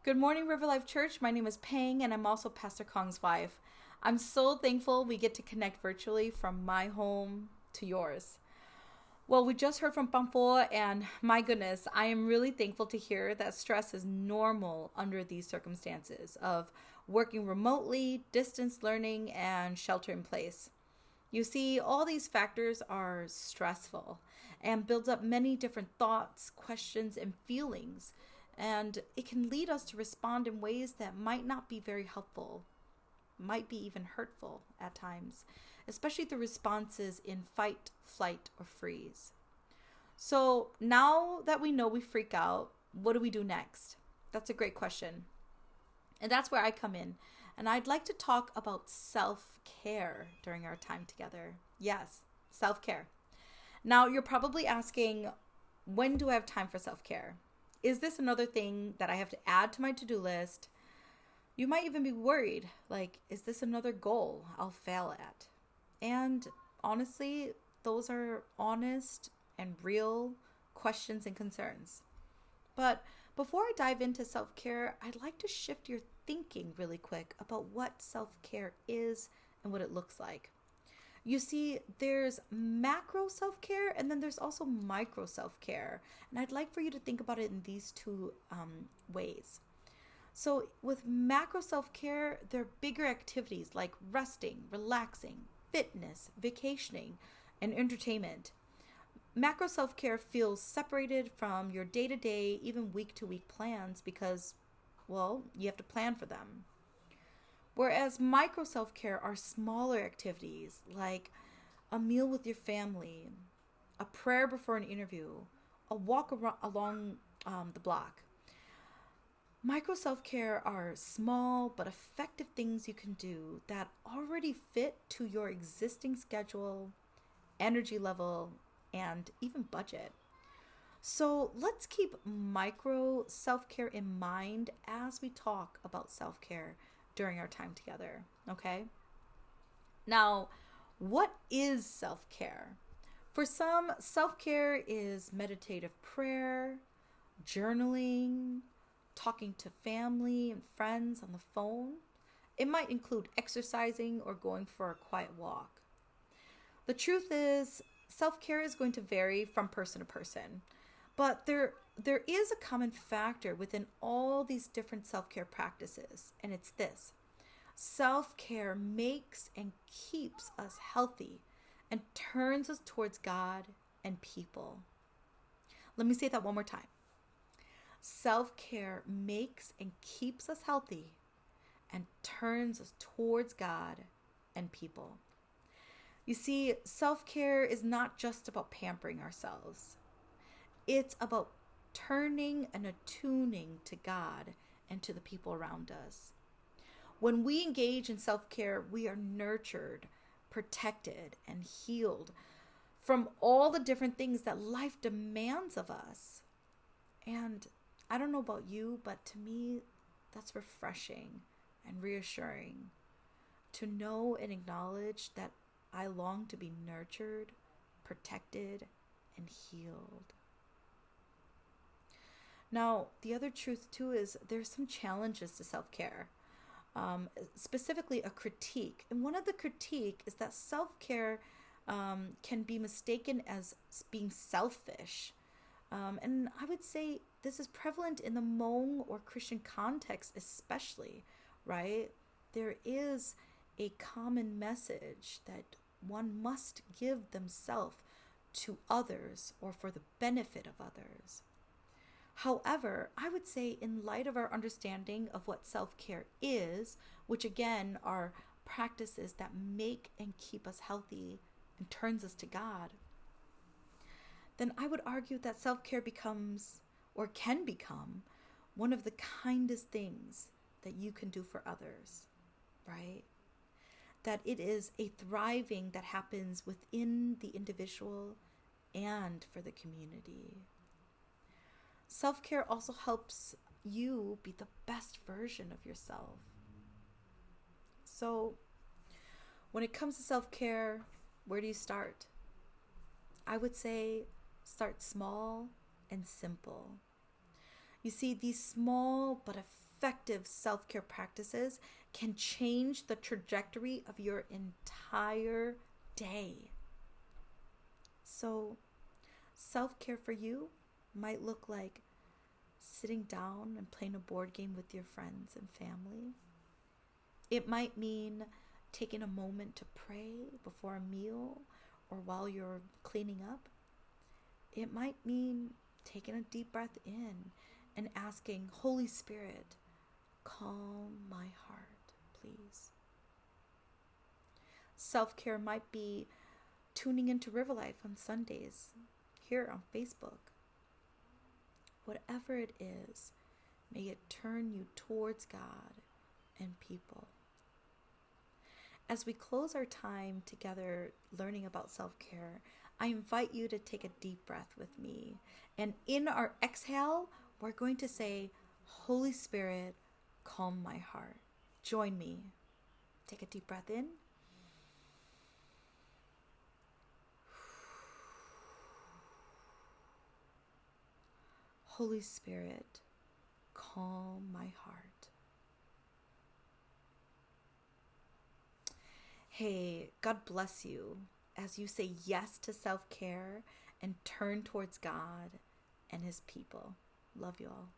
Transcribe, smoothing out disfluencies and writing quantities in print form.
Good morning, River Life Church. My name is Pang, and I'm also Pastor Kong's wife. I'm so thankful we get to connect virtually from my home to yours. Well, we just heard from Pampo, and my goodness, I am really thankful to hear that stress is normal under these circumstances of working remotely, distance learning, and shelter in place. You see, all these factors are stressful and builds up many different thoughts, questions, and feelings. And it can lead us to respond in ways that might not be very helpful, might be even hurtful at times, especially the responses in fight, flight, or freeze. So now that we know we freak out, what do we do next? That's a great question. And that's where I come in. And I'd like to talk about self-care during our time together. Yes, self-care. Now, you're probably asking, when do I have time for self-care? Is this another thing that I have to add to my to-do list? You might even be worried, like, is this another goal I'll fail at? And honestly, those are honest and real questions and concerns. But before I dive into self-care, I'd like to shift your thinking really quick about what self-care is and what it looks like. You see, there's macro self-care and then there's also micro self-care. And I'd like for you to think about it in these two ways. So with macro self-care, there are bigger activities like resting, relaxing, fitness, vacationing, and entertainment. Macro self-care feels separated from your day-to-day, even week-to-week plans because, well, you have to plan for them. Whereas micro self-care are smaller activities like a meal with your family, a prayer before an interview, a walk along the block. Micro self-care are small but effective things you can do that already fit to your existing schedule, energy level, and even budget. So let's keep micro self-care in mind as we talk about self-care during our time together, okay? Now, what is self-care? For some, self-care is meditative prayer, journaling, talking to family and friends on the phone. It might include exercising or going for a quiet walk. The truth is, self-care is going to vary from person to person, but there is a common factor within all these different self-care practices, and it's this. Self-care makes and keeps us healthy and turns us towards God and people. Let me say that one more time. Self-care makes and keeps us healthy and turns us towards God and people. You see, self-care is not just about pampering ourselves. It's about turning and attuning to God and to the people around us. When we engage in self-care, we are nurtured, protected, and healed from all the different things that life demands of us. And I don't know about you, but to me, that's refreshing and reassuring to know and acknowledge that I long to be nurtured, protected, and healed. Now, the other truth too is there's some challenges to self-care, specifically a critique. And one of the critique is that self-care can be mistaken as being selfish. And I would say this is prevalent in the Hmong or Christian context especially, right? There is a common message that one must give themselves to others or for the benefit of others. However, I would say in light of our understanding of what self-care is, which again are practices that make and keep us healthy and turns us to God, then I would argue that self-care becomes or can become one of the kindest things that you can do for others, right? That it is a thriving that happens within the individual and for the community. Self-care also helps you be the best version of yourself. So, when it comes to self-care, where do you start? I would say start small and simple. You see, these small but effective self-care practices can change the trajectory of your entire day. So, self-care for you might look like sitting down and playing a board game with your friends and family. It might mean taking a moment to pray before a meal or while you're cleaning up. It might mean taking a deep breath in and asking, Holy Spirit, calm my heart, please. Self-care might be tuning into River Life on Sundays here on Facebook. Whatever it is, may it turn you towards God and people. As we close our time together learning about self-care, I invite you to take a deep breath with me. And in our exhale, we're going to say, Holy Spirit, calm my heart. Join me. Take a deep breath in. Holy Spirit, calm my heart. Hey, God bless you as you say yes to self-care and turn towards God and His people. Love you all.